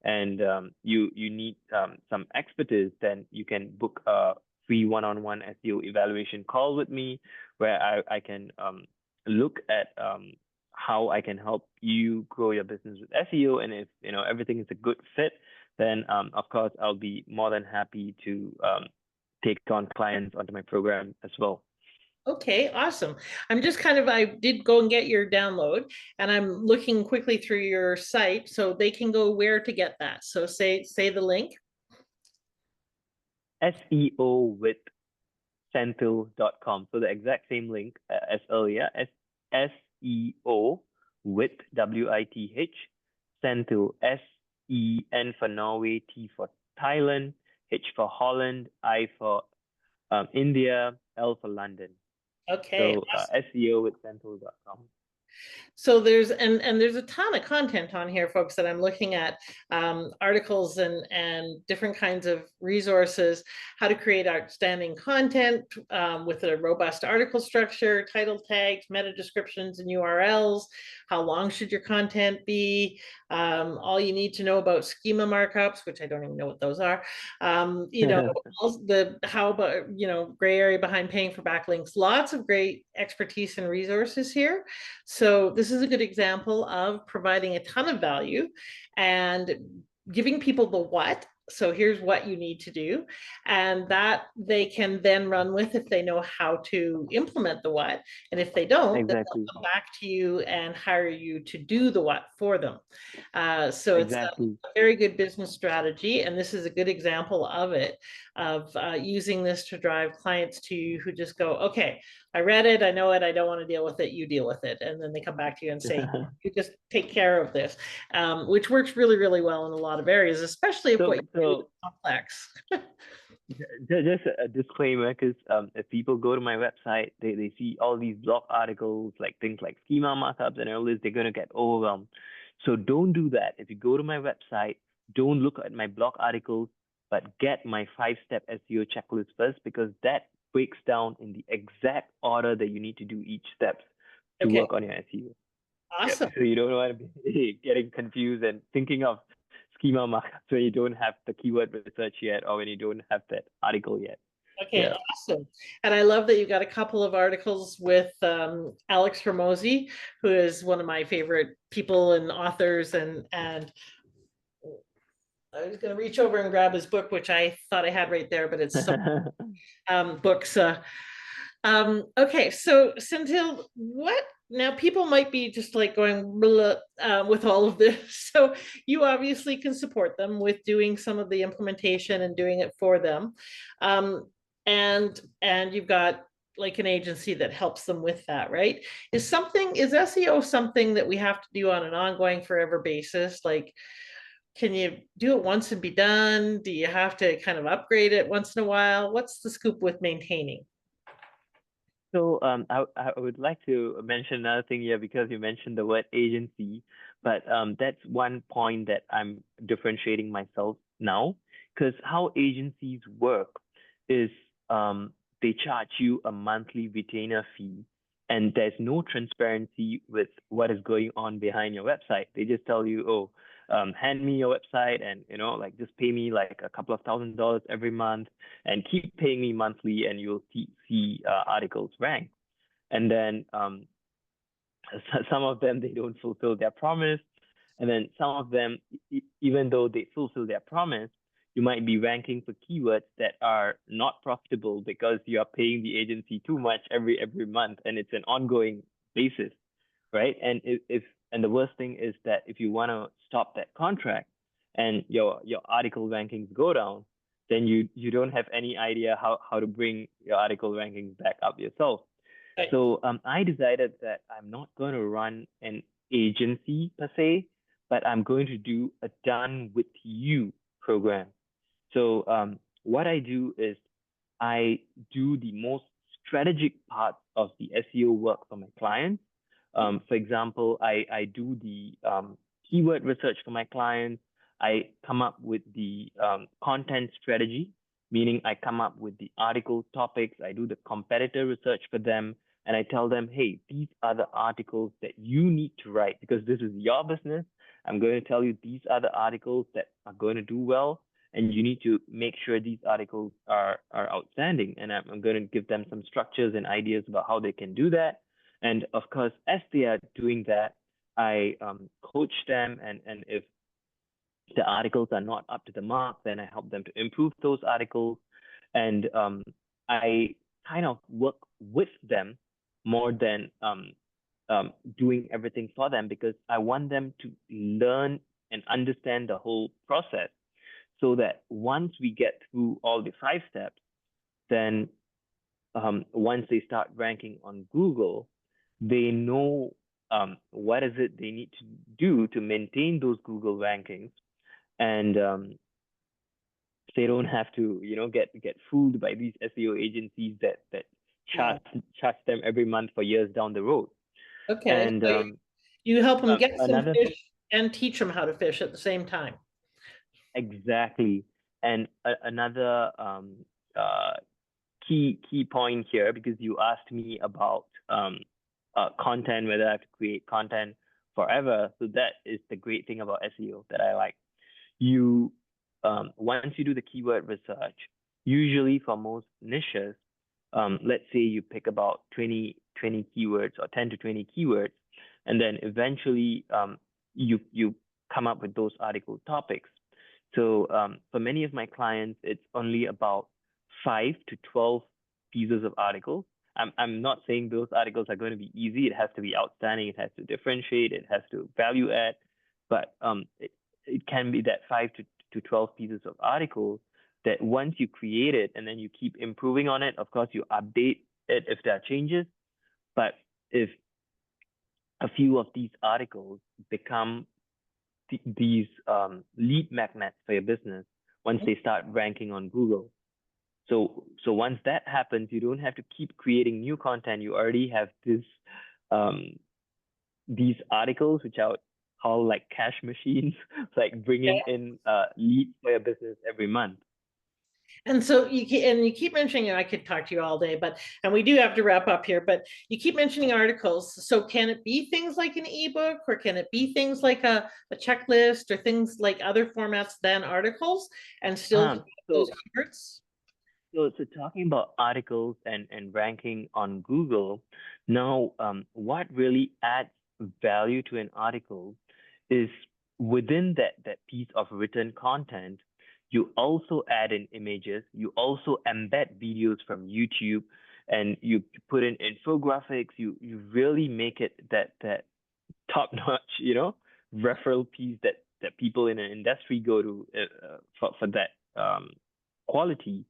[SPEAKER 2] and you need some expertise, then you can book a free one-on-one SEO evaluation call with me, where I can look at how I can help you grow your business with SEO. And if everything is a good fit, then of course I'll be more than happy to take on clients onto my program as well.
[SPEAKER 1] Okay, awesome. I'm just kind of, I did go and get your download and I'm looking quickly through your site so they can go where to get that. So say the link.
[SPEAKER 2] SEO with Senthil.com. So the exact same link as earlier, SEO with WITH, Senthil, SEN for Norway, T for Thailand, H for Holland, I for India, L for London.
[SPEAKER 1] Okay,
[SPEAKER 2] So SEO with Senthil.com.
[SPEAKER 1] so there's a ton of content on here, folks, that I'm looking at, articles and different kinds of resources, how to create outstanding content with a robust article structure, title tags, meta descriptions, and URLs. How long should your content be? All you need to know about schema markups, which I don't even know what those are. How about gray area behind paying for backlinks. Lots of great expertise and resources here. So this is a good example of providing a ton of value and giving people the what So here's what you need to do. And that they can then run with if they know how to implement the what. And if they don't, then they'll
[SPEAKER 2] Exactly.
[SPEAKER 1] come back to you and hire you to do the what for them. So it's a
[SPEAKER 2] Exactly.
[SPEAKER 1] very good business strategy. And this is a good example of it, of using this to drive clients to you who just go, okay, I read it, I know it, I don't want to deal with it, you deal with it. And then they come back to you and say, you just take care of this, which works really, really well in a lot of areas, especially if what
[SPEAKER 2] So,
[SPEAKER 1] you do is
[SPEAKER 2] so
[SPEAKER 1] complex.
[SPEAKER 2] just a disclaimer, because if people go to my website, they see all these blog articles, like things like schema markups and all this, they're going to get overwhelmed. So don't do that. If you go to my website, don't look at my blog articles, but get my 5-step SEO checklist first, because that breaks down in the exact order that you need to do each step to
[SPEAKER 1] Okay,
[SPEAKER 2] work on your SEO. Yep.
[SPEAKER 1] awesome.
[SPEAKER 2] So you don't want to be getting confused and thinking of schema markups when you don't have the keyword research yet, or when you don't have that article yet.
[SPEAKER 1] Okay,
[SPEAKER 2] Yeah.
[SPEAKER 1] awesome. And I love that you got a couple of articles with Alex Hormozy, who is one of my favorite people and authors. And I was going to reach over and grab his book, which I thought I had right there, but it's some books. Okay, so Senthil, what now? People might be just like going blah, with all of this. So you obviously can support them with doing some of the implementation and doing it for them, um, and you've got like an agency that helps them with that, right? Is SEO something that we have to do on an ongoing, forever basis? Like, can you do it once and be done? Do you have to kind of upgrade it once in a while? What's the scoop with maintaining?
[SPEAKER 2] So I would like to mention another thing here, because you mentioned the word agency, but that's one point that I'm differentiating myself now, because how agencies work is they charge you a monthly retainer fee, and there's no transparency with what is going on behind your website. They just tell you, oh, hand me your website, and like, just pay me like a couple of $1,000s every month, and keep paying me monthly, and you'll see articles rank. And then some of them, they don't fulfill their promise, and then some of them, even though they fulfill their promise, you might be ranking for keywords that are not profitable, because you are paying the agency too much every month, and it's an ongoing basis, right? And if and the worst thing is that if you want to stop that contract and your article rankings go down, then you don't have any idea how to bring your article rankings back up yourself.
[SPEAKER 1] Right.
[SPEAKER 2] So I decided that I'm not going to run an agency per se, but I'm going to do a done with you program. So what I do is I do the most strategic parts of the SEO work for my clients. For example, I do the keyword research for my clients. I come up with the content strategy, meaning I come up with the article topics. I do the competitor research for them, and I tell them, hey, these are the articles that you need to write, because this is your business. I'm going to tell you these are the articles that are going to do well, and you need to make sure these articles are outstanding. And I'm going to give them some structures and ideas about how they can do that. And of course, as they are doing that, I coach them, and if the articles are not up to the mark, then I help them to improve those articles. And I kind of work with them more than doing everything for them, because I want them to learn and understand the whole process, so that once we get through all the 5 steps, then once they start ranking on Google, they know what is it they need to do to maintain those Google rankings, and they don't have to, get fooled by these SEO agencies that
[SPEAKER 1] Yeah.
[SPEAKER 2] charge charge them every month for years down the road.
[SPEAKER 1] Okay.
[SPEAKER 2] And
[SPEAKER 1] So you help them get some
[SPEAKER 2] another
[SPEAKER 1] fish and teach them how to fish at the same time.
[SPEAKER 2] exactly, and another uh, key point here, because you asked me about content, whether I have to create content forever. So that is the great thing about SEO that I like. You Once you do the keyword research, usually for most niches, let's say you pick about 20 keywords, or 10 to 20 keywords, and then eventually you come up with those article topics. So for many of my clients, it's only about 5 to 12 pieces of articles. I'm not saying those articles are going to be easy. It has to be outstanding. It has to differentiate. It has to value add. But it can be that 5 to 12 pieces of articles that once you create it and then you keep improving on it, of course, you update it if there are changes. But if a few of these articles become these lead magnets for your business once they start ranking on Google. So once that happens, you don't have to keep creating new content. You already have um, these articles which are called like cash machines, like bringing in leads for your business every month.
[SPEAKER 1] And so you keep mentioning, and I could talk to you all day, but and we do have to wrap up here, but you keep mentioning articles. So can it be things like an ebook, or can it be things like a checklist, or things like other formats than articles, and still those
[SPEAKER 2] So
[SPEAKER 1] keywords?
[SPEAKER 2] so talking about articles and ranking on Google, now what really adds value to an article is within that piece of written content, you also add in images, you also embed videos from YouTube, and you put in infographics, you really make it that top notch, referral piece that people in an industry go to for that quality,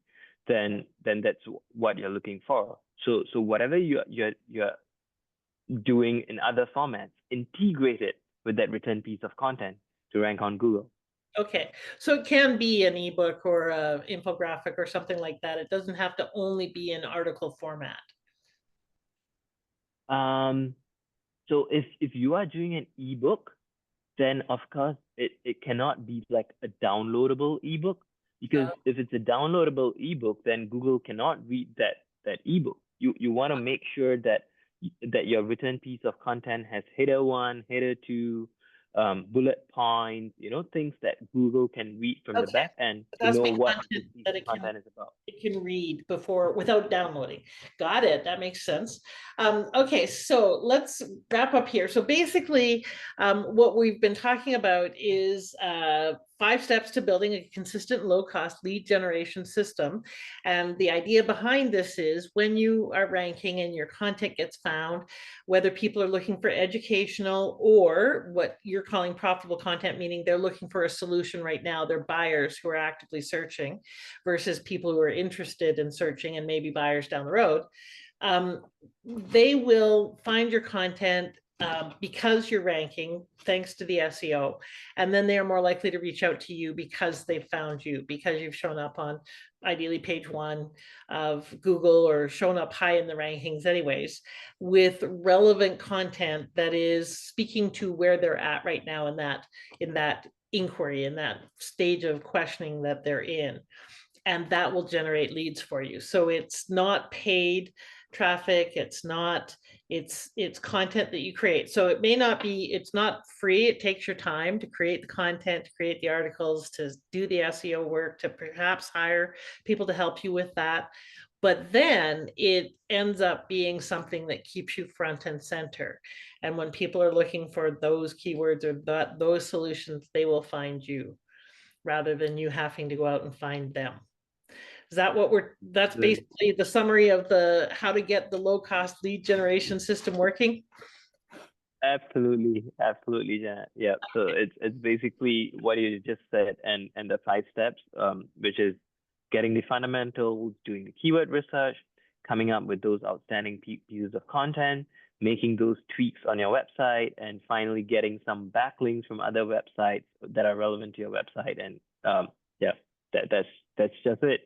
[SPEAKER 2] then that's what you're looking for. So whatever you're doing in other formats, integrate it with that written piece of content to rank on Google.
[SPEAKER 1] Okay, so it can be an ebook or a infographic or something like that. It doesn't have to only be in article format.
[SPEAKER 2] Um, so if you are doing an ebook, then of course it cannot be like a downloadable ebook, because if it's a downloadable ebook, then Google cannot read that ebook. You want to make sure that your written piece of content has header one, header two, bullet points, things that Google can read from the
[SPEAKER 1] Okay,
[SPEAKER 2] back end
[SPEAKER 1] but
[SPEAKER 2] to
[SPEAKER 1] that's
[SPEAKER 2] know
[SPEAKER 1] being
[SPEAKER 2] what this
[SPEAKER 1] content
[SPEAKER 2] piece
[SPEAKER 1] that
[SPEAKER 2] of content is about.
[SPEAKER 1] it can read before without downloading. Got it. That makes sense. Okay, so let's wrap up here. So basically, what we've been talking about is 5 steps to building a consistent low-cost lead generation system. And the idea behind this is when you are ranking and your content gets found, whether people are looking for educational or what you're calling profitable content, meaning they're looking for a solution right now, they're buyers who are actively searching versus people who are interested in searching and maybe buyers down the road, um, they will find your content because you're ranking, thanks to the SEO. And then they are more likely to reach out to you because they've found you, because you've shown up on ideally page 1 of Google, or shown up high in the rankings anyways, with relevant content that is speaking to where they're at right now in that inquiry, in that stage of questioning that they're in, and that will generate leads for you. So it's not paid traffic, it's content that you create. So it may not be, it's not free. It takes your time to create the content, to create the articles, to do the SEO work, to perhaps hire people to help you with that. But then it ends up being something that keeps you front and center. And when people are looking for those keywords or those solutions, they will find you rather than you having to go out and find them. Is that what that's basically the summary of the how to get the low cost lead generation system working?
[SPEAKER 2] Absolutely, absolutely, Janet. Yeah. So it's basically what you just said, and the 5 steps, which is getting the fundamentals, doing the keyword research, coming up with those outstanding pieces of content, making those tweaks on your website, and finally getting some backlinks from other websites that are relevant to your website. And yeah, that's just it.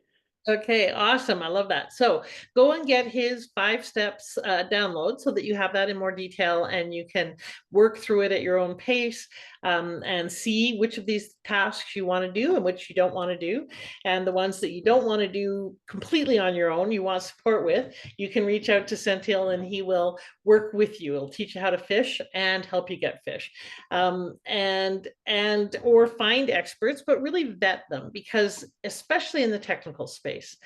[SPEAKER 1] Okay, awesome. I love that. So go and get his 5 steps download so that you have that in more detail and you can work through it at your own pace, and see which of these tasks you want to do and which you don't want to do. And the ones that you don't want to do completely on your own, you want support with, you can reach out to Senthil and he will work with you. He'll teach you how to fish and help you get fish, and or find experts, but really vet them, because especially in the technical space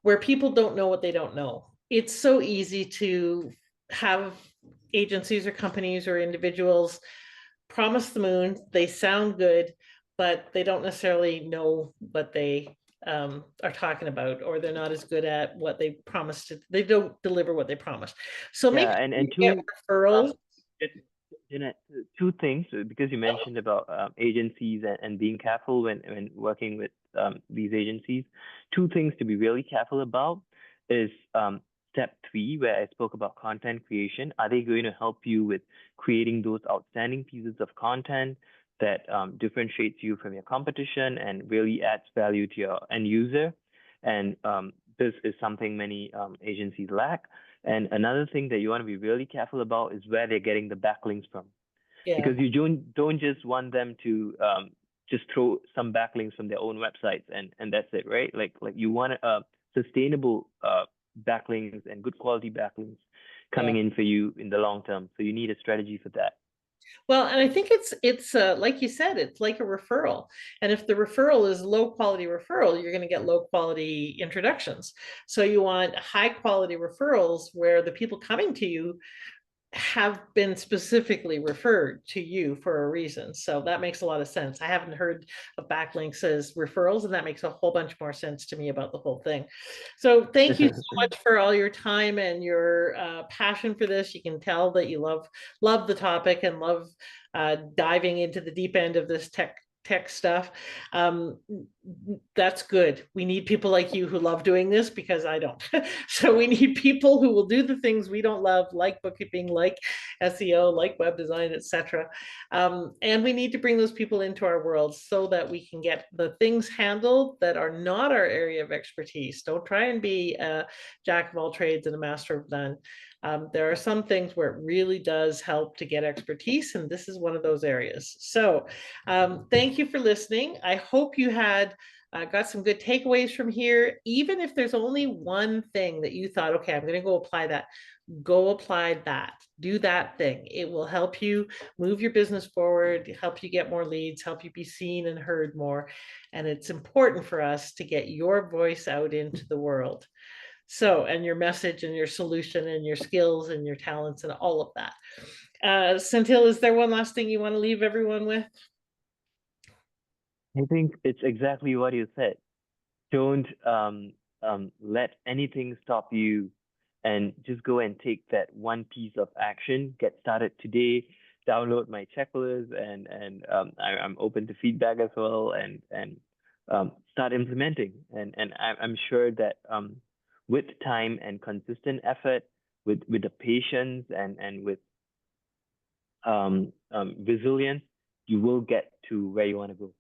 [SPEAKER 1] where people don't know what they don't know, it's so easy to have agencies or companies or individuals promise the moon, they sound good, but they don't necessarily know what they are talking about, or they're not as good at what they promised to, they don't deliver what they promised. So make
[SPEAKER 2] Yeah,
[SPEAKER 1] sure
[SPEAKER 2] and
[SPEAKER 1] you get referrals.
[SPEAKER 2] um, it, two things, because you mentioned about agencies and being careful when working with these agencies. Two things to be really careful about is step three, where I spoke about content creation. Are they going to help you with creating those outstanding pieces of content that differentiates you from your competition and really adds value to your end user? And this is something many agencies lack. And another thing that you want to be really careful about is where they're getting the backlinks from,
[SPEAKER 1] Yeah.
[SPEAKER 2] because you don't just want them to just throw some backlinks from their own websites and that's it, right? Like you want sustainable backlinks and good quality backlinks
[SPEAKER 1] Yeah.
[SPEAKER 2] coming in for you in the long term. So you need a strategy for that.
[SPEAKER 1] Well, and I think it's like you said, it's like a referral. And if the referral is low quality referral, you're going to get low quality introductions. So you want high quality referrals where the people coming to you have been specifically referred to you for a reason. So that makes a lot of sense. I haven't heard of backlinks as referrals, and that makes a whole bunch more sense to me about the whole thing. So thank you so much for all your time and your passion for this. You can tell that you love the topic and love diving into the deep end of this tech stuff. Um, that's good. We need people like you who love doing this, because I don't. So we need people who will do the things we don't love, like bookkeeping, like SEO, like web design, etc. And we need to bring those people into our world so that we can get the things handled that are not our area of expertise. Don't try and be a jack of all trades and a master of none. There are some things where it really does help to get expertise, and this is one of those areas. So thank you for listening. I hope you had got some good takeaways from here. Even if there's only one thing that you thought, okay, I'm going to go apply that, go apply that. Do that thing. It will help you move your business forward, help you get more leads, help you be seen and heard more. And it's important for us to get your voice out into the world. So, and your message and your solution and your skills and your talents and all of that. Senthil, is there one last thing you want to leave everyone with?
[SPEAKER 2] I think it's exactly what you said. Don't let anything stop you, and just go and take that one piece of action. Get started today. Download my checklist, and I'm open to feedback as well, and start implementing. And I'm sure that with time and consistent effort, with the patience and with resilience, you will get to where you want to go.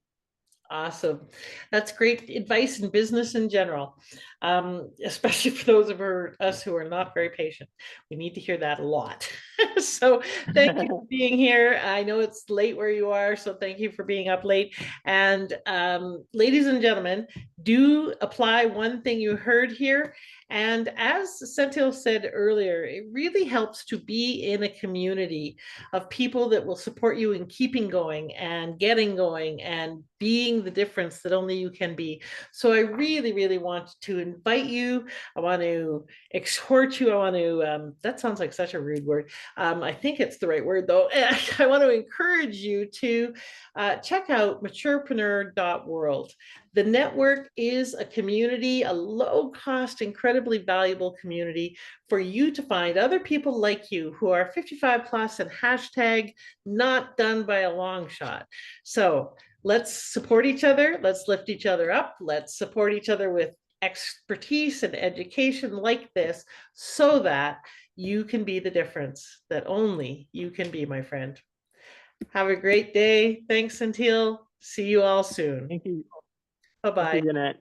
[SPEAKER 1] Awesome. That's great advice in business in general, especially for those of us who are not very patient. We need to hear that a lot. So thank you for being here. I know it's late where you are, so thank you for being up late. And ladies and gentlemen, do apply one thing you heard here. And as Senthil said earlier, it really helps to be in a community of people that will support you in keeping going and getting going and being the difference that only you can be. So I really, really want to invite you. I want to exhort you. I want to, that sounds like such a rude word. I think it's the right word though. I want to encourage you to check out maturepreneur.world. The network is a community, a low cost, incredibly valuable community for you to find other people like you who are 55 plus and hashtag not done by a long shot. So let's support each other. Let's lift each other up. Let's support each other with expertise and education like this so that you can be the difference that only you can be, my friend. Have a great day. Thanks, Senthil. See you all soon.
[SPEAKER 2] Thank you. Thank you,
[SPEAKER 1] Bye-bye.
[SPEAKER 2] Jeanette.